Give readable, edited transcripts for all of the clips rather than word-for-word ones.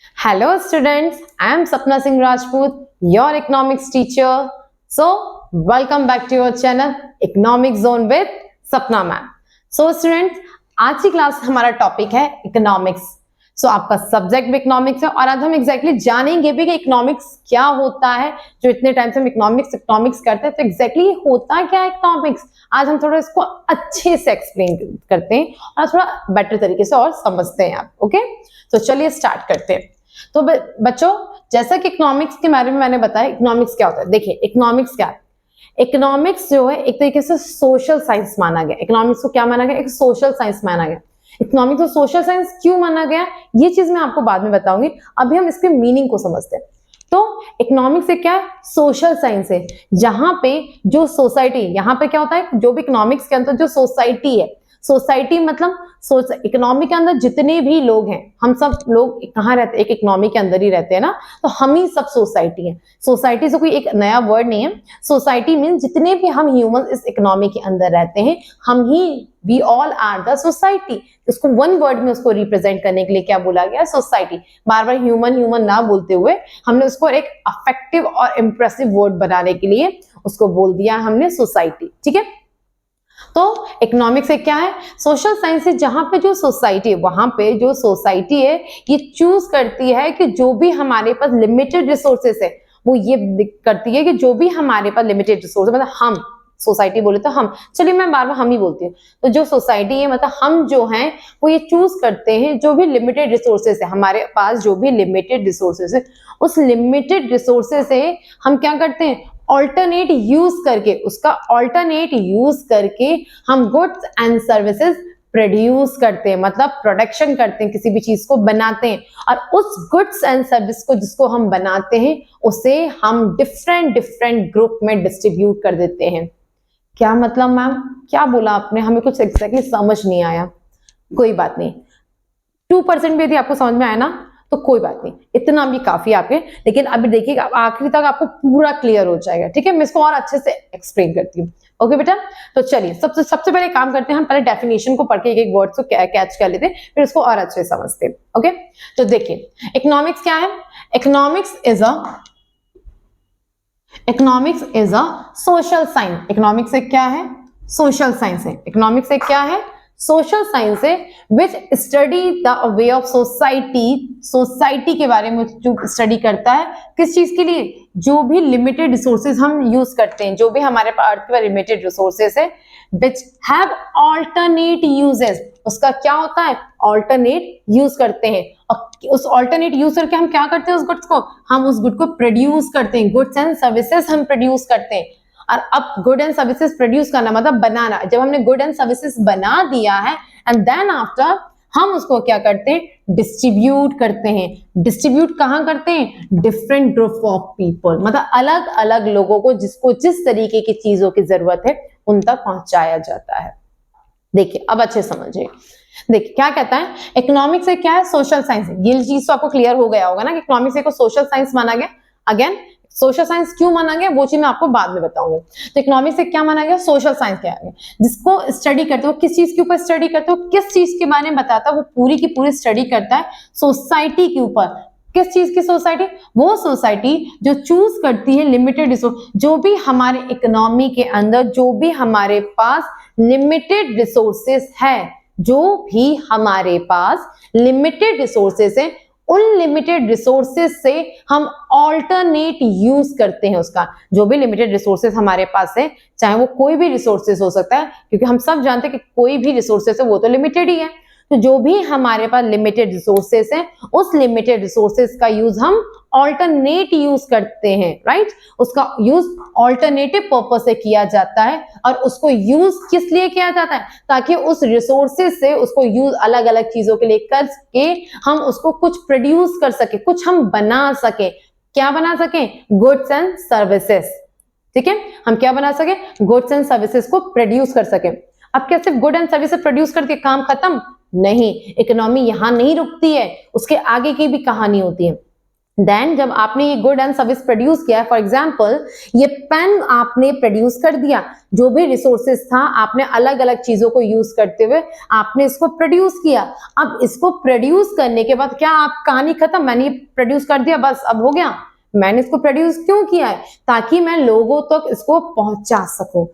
Hello students, I am Sapna Singh Rajput, your economics teacher. So, welcome back to your channel Economic Zone with Sapna Ma'am. So students, आज की class हमारा topic है economics. सो आपका subject भी economics है और आज हम एग्जैक्टली जानेंगे भी कि इकोनॉमिक्स क्या होता है. जो इतने टाइम से हम इकोनॉमिक्स करते हैं तो एग्जैक्टली होता क्या है इकोनॉमिक्स. आज हम थोड़ा इसको अच्छे से एक्सप्लेन करते हैं और थोड़ा बेटर तरीके से और समझते हैं आप. ओके, तो चलिए स्टार्ट करते हैं. तो बच्चों, जैसा कि इकोनॉमिक्स के बारे में मैंने बताया, इकोनॉमिक्स क्या होता है. देखिए इकोनॉमिक्स क्या है. इकोनॉमिक्स जो है एक तरीके से सोशल साइंस माना गया. इकोनॉमिक्स को क्या माना गया? एक सोशल साइंस माना गया. इकोनॉमिक्स को सोशल साइंस क्यों माना गया ये चीज मैं आपको बाद में बताऊंगी. अभी हम इसके मीनिंग को समझते हैं. तो इकोनॉमिक्स से क्या है? सोशल साइंस है. जहां पे जो सोसाइटी, यहाँ पे क्या होता है, जो भी इकोनॉमिक्स के अंदर जो सोसाइटी है, सोसाइटी मतलब इकोनॉमी के अंदर जितने भी लोग हैं, हम सब लोग कहाँ रहते हैं? एक इकोनॉमी के अंदर ही रहते हैं ना. तो हम ही सब सोसाइटी है. सोसाइटी से कोई एक नया वर्ड नहीं है. सोसाइटी मीन जितने भी हम ह्यूमन इस इकोनॉमी के अंदर रहते हैं, हम ही, we all are the society. उसको वन वर्ड में उसको रिप्रेजेंट करने के लिए क्या बोला गया? सोसाइटी. बार बार ह्यूमन ह्यूमन ना बोलते हुए हमने उसको एक अफेक्टिव और इम्प्रेसिव वर्ड बनाने के लिए उसको बोल दिया हमने सोसाइटी. ठीक है. तो इकोनॉमिक्स से क्या है? सोशल साइंस है. जहां पे जो सोसाइटी है, वहां पे जो सोसाइटी है ये चूज करती है कि जो भी हमारे पास लिमिटेड रिसोर्सेस है, वो ये करती है कि जो भी हमारे पास लिमिटेड रिसोर्स, मतलब हम सोसाइटी बोले तो हम, चलिए मैं बार बार हम ही बोलती हूँ. तो जो सोसाइटी है मतलब हम जो हैं वो ये चूज करते हैं जो भी लिमिटेड रिसोर्सेस है हमारे पास, जो भी लिमिटेड रिसोर्सेस है, उस लिमिटेड रिसोर्सेस से हम क्या करते हैं? ऑल्टरनेट यूज करके, उसका ऑल्टरनेट यूज करके हम गुड्स एंड सर्विसेज प्रोड्यूस करते हैं, मतलब प्रोडक्शन करते हैं, किसी भी चीज को बनाते हैं. और उस गुड्स एंड सर्विस को जिसको हम बनाते हैं उसे हम डिफरेंट डिफरेंट ग्रुप में डिस्ट्रीब्यूट कर देते हैं. क्या मतलब मैम? क्या बोला आपने? हमें कुछ एग्जैक्टली समझ नहीं आया. कोई बात नहीं, 2% भी यदि आपको समझ में आया ना तो कोई बात नहीं, इतना भी काफी आपके. लेकिन अभी देखिएगा आखिरी तक आपको पूरा क्लियर हो जाएगा. ठीक है, मैं इसको और अच्छे से एक्सप्लेन करती हूँ. ओके बेटा, तो चलिए सबसे पहले काम करते हैं, हम पहले डेफिनेशन को पढ़ के एक एक वर्ड को कैच कर लेते हैं, फिर इसको और अच्छे से समझते हैं. ओके, तो देखिए इकोनॉमिक्स क्या है. Economics is a social science. Economics से क्या है? सोशल साइंस है. इकोनॉमिक्स से क्या है? सोशल साइंस है which study the way of society. Society के बारे में जो स्टडी करता है, किस चीज के लिए? जो भी लिमिटेड रिसोर्सेज हम यूज करते हैं, जो भी हमारे पास अर्थ पर लिमिटेड रिसोर्सेज है, विच हैव ऑल्टरनेट यूजेस. उसका क्या होता है? ऑल्टरनेट यूज करते हैं. और उस ऑल्टरनेट यूज करके हम क्या करते हैं? उस गुड्स को, हम उस गुड को प्रोड्यूस करते हैं. गुड्स एंड सर्विसेज हम प्रोड्यूस करते हैं. और अब गुड एंड सर्विसेज प्रोड्यूस करना मतलब बनाना. जब हमने गुड एंड सर्विसेज बना दिया है एंड देन आफ्टर हम उसको क्या करते हैं? डिस्ट्रीब्यूट करते हैं. डिस्ट्रीब्यूट कहाँ करते हैं? डिफरेंट ग्रुप ऑफ पीपल, मतलब अलग अलग लोगों को जिसको जिस तरीके की चीजों की जरूरत है उन तक पहुंचाया जाता है. देखिए अब अच्छे समझिए. देखिए क्या कहता है, इकोनॉमिक्स से क्या है? Social science. ये चीज तो आपको क्लियर हो गया होगा ना कि इकोनॉमिक्स को सोशल साइंस माना गया. अगेन सोशल साइंस क्यों माना गया वो चीज मैं आपको बाद में बताऊंगी. तो इकोनॉमिक्स से क्या माना गया? सोशल साइंस क्या है? जिसको स्टडी करते हो, किस चीज के ऊपर स्टडी करते हो, किस चीज के बारे में बताता है, वो पूरी की पूरी स्टडी करता है सोसाइटी के ऊपर. किस चीज की सोसाइटी? वो सोसाइटी जो चूज करती है लिमिटेड रिसोर्स. जो भी हमारे इकोनॉमी के अंदर, जो भी हमारे पास लिमिटेड रिसोर्सेस है, जो भी हमारे पास लिमिटेड रिसोर्सेस है, उन लिमिटेड रिसोर्सेज से हम ऑल्टरनेट यूज करते हैं उसका. जो भी लिमिटेड रिसोर्सेज हमारे पास है, चाहे वो कोई भी रिसोर्सेज हो सकता है, क्योंकि हम सब जानते हैं कि कोई भी रिसोर्सेज है वो तो लिमिटेड ही है. तो जो भी हमारे पास लिमिटेड रिसोर्सेज है, उस लिमिटेड रिसोर्सेज का यूज हम ऑल्टरनेट यूज करते हैं. राइट, उसका यूज ऑल्टरनेटिव पर्पस से किया जाता है. और उसको यूज किस लिए किया जाता है? ताकि उस रिसोर्सेज से उसको यूज अलग अलग चीजों के लिए करके हम उसको कुछ प्रोड्यूस कर सके, कुछ हम बना सके. क्या बना सके? Goods and services. ठीक है, हम क्या बना सके? गुड्स एंड सर्विसेज को प्रोड्यूस कर सके. अब क्या सिर्फ गुड एंड सर्विसेज प्रोड्यूस करके काम खत्म? नहीं, इकोनॉमी यहां नहीं रुकती है, उसके आगे की भी कहानी होती है. देन जब आपने ये गुड एंड सर्विस प्रोड्यूस किया है, फॉर एग्जाम्पल ये पेन आपने प्रोड्यूस कर दिया, जो भी रिसोर्सेस था आपने अलग अलग चीजों को यूज करते हुए आपने इसको प्रोड्यूस किया। अब इसको प्रोड्यूस करने के बाद क्या आप कहानी खत्म, मैंने प्रोड्यूस कर दिया बस अब हो गया? मैंने इसको प्रोड्यूस क्यों किया है? ताकि मैं लोगों तक इसको पहुंचा सकूं।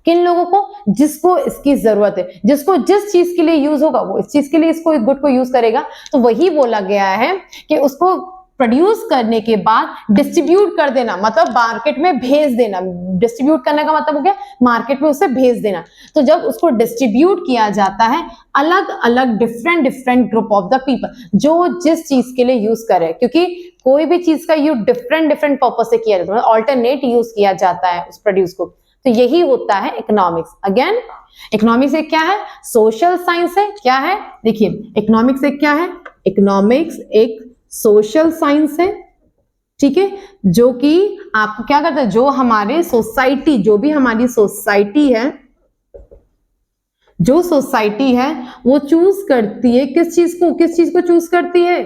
किन लोगों को? जिसको इसकी जरूरत है, जिसको जिस चीज के लिए यूज होगा वो इस चीज के लिए इसको गुड को यूज करेगा। तो वही बोला गया है कि उसको प्रोड्यूस करने के बाद डिस्ट्रीब्यूट कर देना, मतलब मार्केट में भेज देना। डिस्ट्रीब्यूट करने का मतलब हो गया मार्केट में उसे भेज देना। तो जब उसको डिस्ट्रीब्यूट किया जाता है अलग अलग different group of the people, जो जिस चीज के लिए यूज करे, क्योंकि कोई भी चीज का यूज डिफरेंट पर्पज से किया जाता है, ऑल्टरनेट यूज किया जाता है उस प्रोड्यूस को। तो यही होता है इकोनॉमिक्स। अगेन इकोनॉमिक्स एक क्या है? सोशल साइंस है। क्या है? देखिए इकोनॉमिक्स एक क्या है? इकोनॉमिक्स एक सोशल साइंस है, ठीक है, जो कि आपको क्या करता है, जो हमारे सोसाइटी, जो भी हमारी सोसाइटी है, जो सोसाइटी है वो चूज करती है किस चीज को चूज करती है?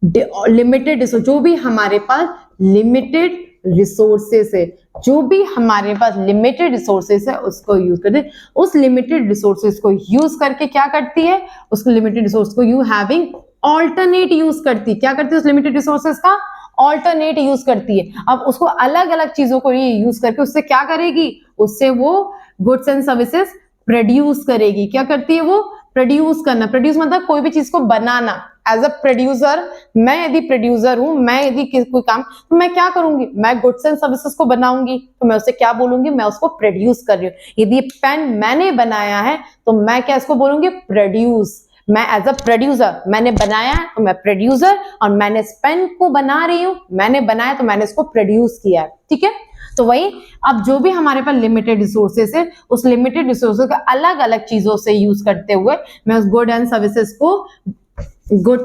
लिमिटेड रिसोर्स, जो भी हमारे पास लिमिटेड रिसोर्सेस है, जो भी हमारे पास लिमिटेड रिसोर्सेस है उसको यूज करते हैं। उस लिमिटेड रिसोर्सेस को यूज करके क्या करती है? उस लिमिटेड रिसोर्स को यू हैविंग ऑल्टरनेट यूज करती। क्या करती है? उस लिमिटेड रिसोर्सेस का ऑल्टरनेट यूज करती है। अब उसको अलग अलग चीजों को ये यूज करके उससे क्या करेगी? उससे वो गुड्स एंड सर्विसेज प्रोड्यूस करेगी। क्या करती है वो? प्रोड्यूस करना। प्रोड्यूस मतलब कोई भी चीज को बनाना। एज अ प्रोड्यूसर, मैं यदि प्रोड्यूसर हूं, मैं यदि कोई काम, तो मैं क्या करूंगी? मैं गुड्स एंड सर्विसेज को बनाऊंगी, तो मैं उसे क्या बोलूंगी? मैं उसको प्रोड्यूस कर रही हूं। यदि पेन मैंने बनाया है तो मैं क्या इसको बोलूंगी? प्रोड्यूस। मैं एज अ प्रोड्यूसर, मैंने बनाया है तो मैं प्रोड्यूसर, और मैंने इस पेन को बना रही हूं, मैंने बनाया तो मैंने इसको प्रोड्यूस किया है, ठीक है। तो वही, अब जो भी हमारे पास लिमिटेड रिसोर्सेस है, उस लिमिटेड रिसोर्सेस का अलग अलग चीजों से यूज करते हुए मैं उस गुड्स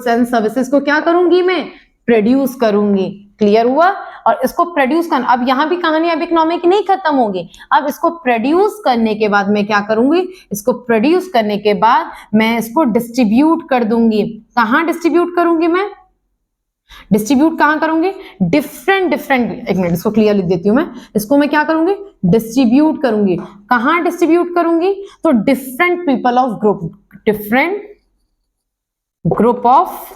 एंड सर्विसेज को क्या करूंगी? मैं प्रोड्यूस करूंगी। क्लियर हुआ? और इसको प्रोड्यूस करना, अब यहां भी कहानी अब इकोनॉमी की नहीं खत्म होगी। अब इसको प्रोड्यूस करने के बाद मैं क्या करूंगी? इसको प्रोड्यूस करने के बाद मैं इसको डिस्ट्रीब्यूट कर दूंगी। कहां डिस्ट्रीब्यूट करूंगी? मैं डिस्ट्रीब्यूट कहां करूंगी? डिफरेंट, एक मिनट इसको क्लियर लिख देती हूं मैं। इसको मैं क्या करूंगी? डिस्ट्रीब्यूट करूंगी। कहां डिस्ट्रीब्यूट करूंगी? तो different people of group, different group of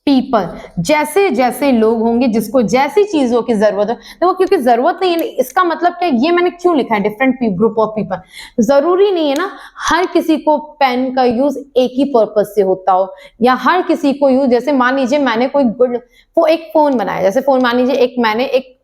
people, जैसे जैसे लोग होंगे जिसको जैसी चीजों की जरूरत है। देखो, क्योंकि जरूरत नहीं है, इसका मतलब क्या, ये मैंने क्यों लिखा है डिफरेंट ग्रुप ऑफ पीपल? जरूरी नहीं है ना हर किसी को पेन का यूज एक ही पर्पज से होता हो, या हर किसी को यूज, जैसे मान लीजिए मैंने कोई वो एक फोन बनाया, जैसे फोन मान लीजिए मैंने एक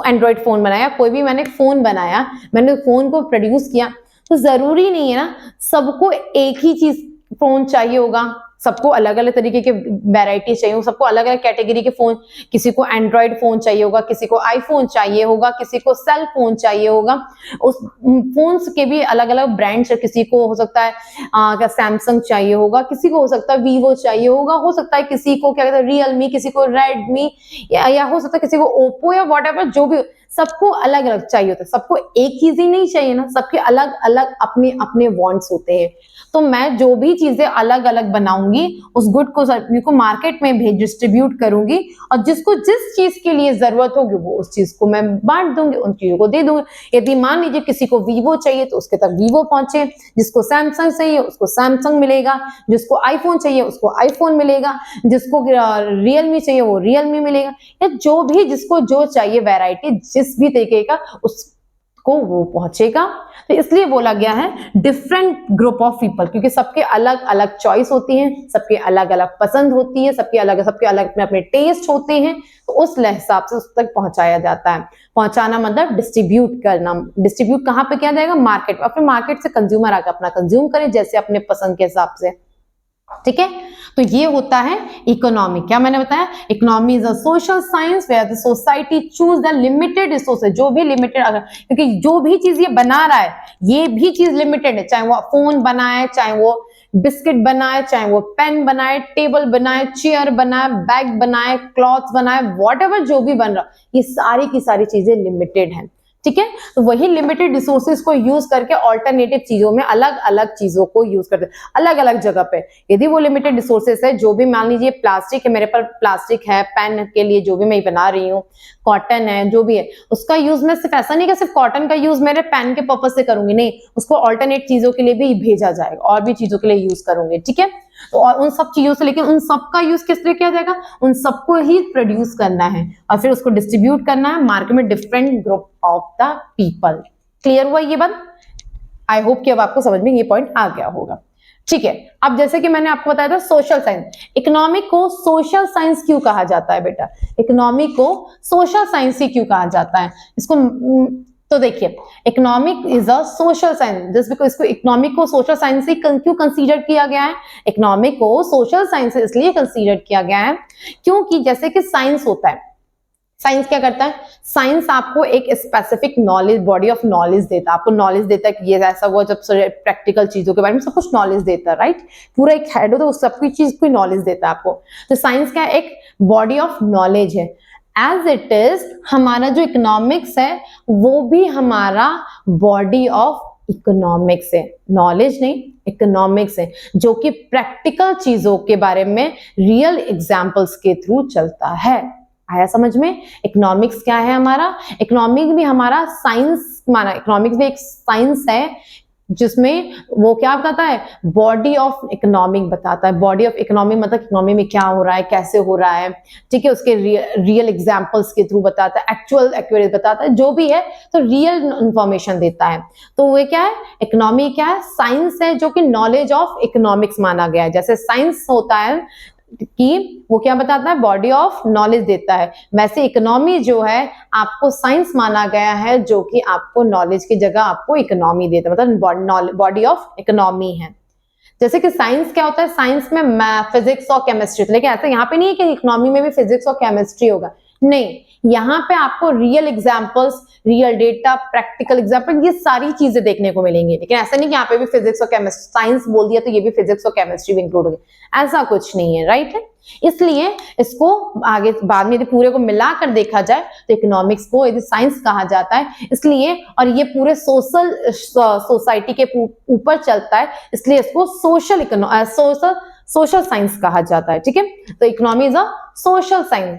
एंड्रॉइड फोन बनाया, कोई भी मैंने फोन बनाया, मैंने फोन को प्रोड्यूस किया, तो जरूरी नहीं है ना सबको एक ही चीज फोन चाहिए होगा। सबको अलग अलग तरीके के वैरायटी चाहिए होगा, सबको अलग अलग कैटेगरी के फोन, किसी को एंड्रॉइड फोन चाहिए होगा, किसी को आईफोन चाहिए होगा, किसी को सेल फोन चाहिए होगा। उस फोन्स के भी अलग अलग ब्रांड्स, किसी को हो सकता है क्या सैमसंग चाहिए होगा, किसी को हो सकता है वीवो चाहिए होगा, हो सकता है किसी को क्या कहते हैं रियलमी, किसी को रेडमी, या हो सकता है किसी को ओप्पो, या व्हाटएवर, जो भी, सबको अलग अलग चाहिए होता है। सबको एक चीज ही नहीं चाहिए ना, सबके अलग अलग अपने अपने वांट्स होते हैं। तो मैं जो भी चीजें अलग अलग बनाऊंगी, उस गुड को मार्केट में भेज डिस्ट्रीब्यूट करूंगी, और जिसको जिस चीज के लिए जरूरत होगी वो उस चीज को मैं बांट दूंगी, उन चीजों को दे दूंगी। यदि मान लीजिए किसी को वीवो चाहिए तो उसके तक वीवो पहुंचे, जिसको सैमसंग चाहिए उसको सैमसंग मिलेगा, जिसको आईफोन चाहिए उसको आईफोन मिलेगा, जिसको रियलमी चाहिए वो रियलमी मिलेगा, या जो भी जिसको जो चाहिए वैरायटी जिस भी तरीके का उसको वो पहुंचेगा। तो इसलिए बोला गया है डिफरेंट ग्रुप ऑफ पीपल, क्योंकि सबके अलग अलग चॉइस होती है, सबके अलग अलग पसंद होती है, सबके अलग अपने अपने टेस्ट होते हैं, तो उस हिसाब से उस तक पहुंचाया जाता है। पहुंचाना मतलब डिस्ट्रीब्यूट करना। डिस्ट्रीब्यूट कहां पे किया जाएगा? मार्केट। और फिर मार्केट से कंज्यूमर आकर अपना कंज्यूम करे जैसे अपने पसंद के हिसाब से, ठीक है। तो ये होता है इकोनॉमी। क्या मैंने बताया? Economy is a social science where the society choose the limited resources, जो भी लिमिटेड, अगर क्योंकि जो भी चीज ये बना रहा है ये भी चीज लिमिटेड है, चाहे वो फोन बनाए, चाहे वो बिस्किट बनाए, चाहे वो पेन बनाए, टेबल बनाए, चेयर बनाए, बैग बनाए, क्लॉथ्स बनाए, व्हाटएवर जो भी बन रहा, ये सारी की सारी चीजें लिमिटेड है, ठीक है। तो वही लिमिटेड रिसोर्सेज को यूज करके ऑल्टरनेटिव चीजों में अलग अलग चीजों को यूज करते हैं अलग अलग जगह पे। यदि वो लिमिटेड रिसोर्सेज है, जो भी मान लीजिए प्लास्टिक है, मेरे पास प्लास्टिक है पेन के लिए जो भी मैं बना रही हूँ, कॉटन है जो भी है, उसका यूज मैं सिर्फ ऐसा नहीं कि सिर्फ कॉटन का यूज मेरे पेन के पर्पज से करूंगी, नहीं, उसको ऑल्टरनेट चीजों के लिए भी भेजा जाएगा और भी चीजों के लिए यूज करूंगी, ठीक है। तो और उन सब चीजों से, लेकिन उन सब का यूज किस तरह किया जाएगा, उन सबको ही प्रोड्यूस करना है और फिर उसको डिस्ट्रीब्यूट करना है मार्केट में different group of the people. Clear हुआ ये बात? आई होप कि अब आपको समझ में ये पॉइंट आ गया होगा, ठीक है। अब जैसे कि मैंने आपको बताया था सोशल साइंस, इकोनॉमिक को सोशल साइंस क्यों कहा जाता है बेटा, इकोनॉमिक को सोशल साइंस ही क्यों कहा जाता है इसको? तो देखिए, economic is a social science, just because इसको इकोनॉमिक को सोशल साइंस से क्यों कंसीडर किया गया है? इकोनॉमिक को सोशल साइंस से इसलिए कंसीडर किया गया है क्योंकि जैसे कि साइंस होता है, साइंस क्या करता है, साइंस आपको एक specific knowledge, body of knowledge देता है, आपको नॉलेज देता है कि ये ऐसा हुआ, जब प्रैक्टिकल चीजों के बारे में सब कुछ नॉलेज देता है, राइट। पूरा एक हेड हो तो सब कुछ चीज की नॉलेज देता है आपको। तो साइंस क्या है, एक बॉडी ऑफ नॉलेज है। एज इट इज हमारा जो इकोनॉमिक्स है वो भी हमारा बॉडी ऑफ इकोनॉमिक्स है, नॉलेज नहीं, इकोनॉमिक्स है, जो कि प्रैक्टिकल चीजों के बारे में रियल एग्जाम्पल्स के थ्रू चलता है। आया समझ में? इकोनॉमिक्स क्या है हमारा, इकोनॉमिक भी हमारा साइंस माना, इकोनॉमिक्स भी एक साइंस है जिसमें वो क्या बताता है, बॉडी ऑफ इकोनॉमिक बताता है। बॉडी ऑफ इकोनॉमिक मतलब इकोनॉमी में क्या हो रहा है, कैसे हो रहा है, ठीक है, उसके रियल एग्जांपल्स के थ्रू बताता है, एक्चुअल एक्यूरेट बताता है, जो भी है तो रियल इंफॉर्मेशन देता है। तो वो क्या है, इकोनॉमी क्या है, साइंस है जो कि नॉलेज ऑफ इकोनॉमिक्स माना गया है। जैसे साइंस होता है कि वो क्या बताता है, बॉडी ऑफ नॉलेज देता है, वैसे इकोनॉमी जो है आपको साइंस माना गया है जो कि आपको नॉलेज की जगह आपको इकोनॉमी देता है, मतलब बॉडी ऑफ इकोनॉमी है। जैसे कि साइंस क्या होता है, साइंस में फिजिक्स और केमिस्ट्री, लेकिन ऐसा यहाँ पे नहीं है कि इकोनॉमी में भी फिजिक्स और केमिस्ट्री होगा, नहीं, यहाँ पे आपको real examples, real data, practical example, ये सारी चीजें देखने को मिलेंगी। लेकिन ऐसा नहीं कि यहाँ पे भी फिजिक्स और केमिस्ट्री, साइंस बोल दिया तो ये भी फिजिक्स और केमिस्ट्री भी इंक्लूड होगी, ऐसा कुछ नहीं है, राइट है। इसलिए इसको आगे बाद में यदि पूरे को मिलाकर देखा जाए तो इकोनॉमिक्स को यदि साइंस कहा जाता है, इसलिए, और ये पूरे सोसाइटी के ऊपर चलता है, इसलिए इसको सोशल साइंस कहा जाता है, ठीक है। तो economy is a social science,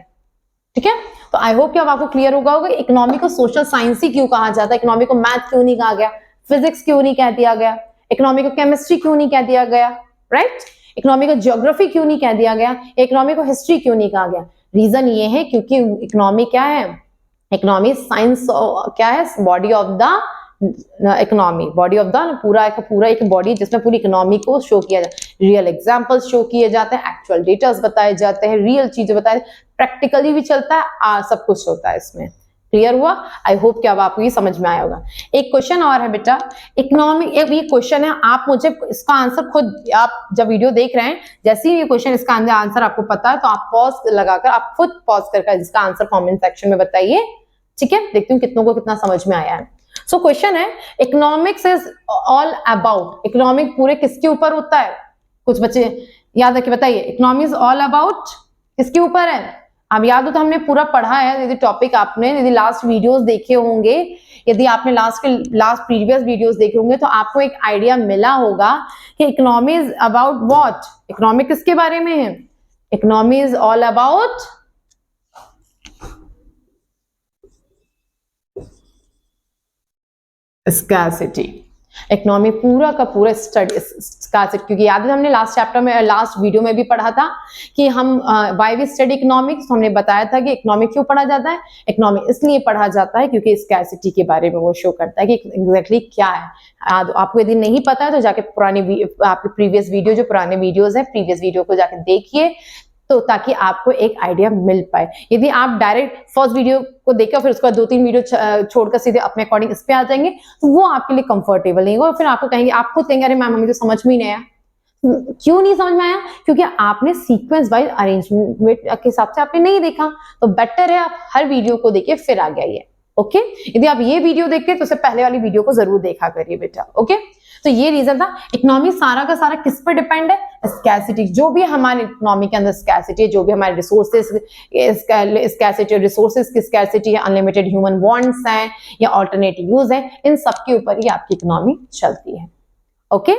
ठीक है। तो आई होप कि अब आपको क्लियर होगा इकोनॉमी को सोशल साइंस ही क्यों कहा जाता है, इकोनॉमी को मैथ क्यों नहीं कहा गया, फिजिक्स क्यों नहीं कह दिया गया, इकोनॉमी को केमिस्ट्री क्यों नहीं कह दिया गया, राइट। इकोनॉमी को ज्योग्राफी क्यों नहीं कह दिया गया, इकोनॉमी को हिस्ट्री क्यों नहीं कहा गया? रीजन ये है क्योंकि इकोनॉमी क्या है, इकोनॉमी साइंस क्या है, body of the economy, body of the पूरा एक बॉडी जिसमें पूरी इकोनॉमी को शो किया जाता है, रियल एग्जांपल्स शो किए जाते हैं, एक्चुअल डेटास बताए जाते हैं, रियल चीजें बताए, प्रैक्टिकली भी चलता है, सब कुछ होता है इसमें। क्लियर हुआ? आई होप कि अब आपको ये समझ में आया होगा। एक क्वेश्चन और है बेटा, इकोनॉमी, एक ये क्वेश्चन है, आप मुझे इसका आंसर खुद, आप जब वीडियो देख रहे हैं, जैसे ही ये क्वेश्चन इसका आंसर आपको पता है तो आप पॉज लगाकर, आप खुद पॉज करके इसका आंसर कमेंट सेक्शन में बताइए, ठीक है। देखती हूँ कितनों को कितना समझ में आया है। सो क्वेश्चन है, economics is all about, economic पूरे किसके ऊपर होता है? कुछ बच्चे याद रखिए, बताइए, इकोनॉमी इज ऑल अबाउट किसके ऊपर है? अब याद हो तो हमने पूरा पढ़ा है, यदि टॉपिक आपने, यदि लास्ट वीडियोस देखे होंगे, यदि आपने लास्ट प्रीवियस वीडियोस देखे होंगे तो आपको एक आइडिया मिला होगा कि economy is about what, economy किसके बारे में है? Economy is all about scarcity. Economy पूरा का पूरा स्टडी स्कार्सिटी, क्योंकि याद है हमने लास्ट चैप्टर में, लास्ट वीडियो में भी पढ़ा था कि हम व्हाई वी स्टडी इकोनॉमिक्स, हमने बताया था कि इकोनॉमी क्यों पढ़ा जाता है, इकोनॉमी इसलिए पढ़ा जाता है क्योंकि स्कार्सिटी के बारे में वो शो करता है कि एग्जैक्टली क्या है। आपको यदि नहीं पता है तो जाके आपके प्रीवियस वीडियो, जो पुराने वीडियोज है, प्रीवियस वीडियो को जाके देखिए, तो ताकि आपको एक आइडिया मिल पाए। यदि आप डायरेक्ट फर्स्ट वीडियो को देखकर फिर उसके बाद 2-3 वीडियो छोड़कर सीधे अपने अकॉर्डिंग इस पे आ जाएंगे तो वो आपके लिए कंफर्टेबल नहीं होगा, फिर आपको कहेंगे, आप खुद कहेंगे अरे मैम हमें तो समझ में ही नहीं आया। क्यों नहीं समझ में आया? क्योंकि आपने सीक्वेंस वाइज अरेंजमेंट के हिसाब से आपने नहीं देखा। तो बेटर है आप हर वीडियो को देखिए फिर आ गया। ओके, यदि आप ये वीडियो देखते तो उससे पहले वाली वीडियो को जरूर देखा करिए बेटा। ओके, तो ये रीजन था। इकोनॉमी सारा का सारा किस पर डिपेंड है? स्कैसिटी। जो भी हमारे इकोनॉमी के अंदर स्कैसिटी है, जो भी हमारे रिसोर्सेज स्कैसिटी, रिसोर्सेज की स्कैसिटी है, अनलिमिटेड ह्यूमन वांट्स हैं या ऑल्टरनेट यूज है, इन सब के ऊपर ही आपकी इकोनॉमी चलती है। ओके,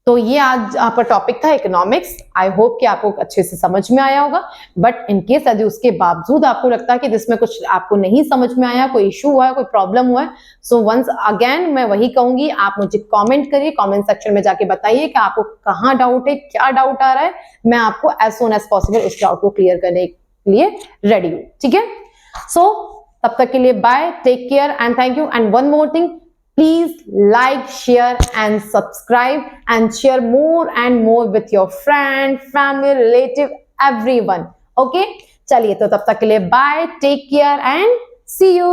तो ये आज आपका टॉपिक था इकोनॉमिक्स। आई होप कि आपको अच्छे से समझ में आया होगा। बट इन केस यदि उसके बावजूद आपको लगता है कि जिसमें कुछ आपको नहीं समझ में आया, कोई इशू हुआ है, कोई प्रॉब्लम हुआ है, सो वंस अगेन मैं वही कहूंगी, आप मुझे कमेंट करिए, कमेंट सेक्शन में जाके बताइए कि आपको कहाँ डाउट है, क्या डाउट आ रहा है। मैं आपको एज सून एज पॉसिबल उस डाउट को क्लियर करने के लिए रेडी हूँ। ठीक है, सो तब तक के लिए bye, take care and thank you. And one more thing, please like, share and subscribe and share more and more with your friend, family, relative, everyone. Okay, चलिए तो तब तक के लिए bye, take care and see you.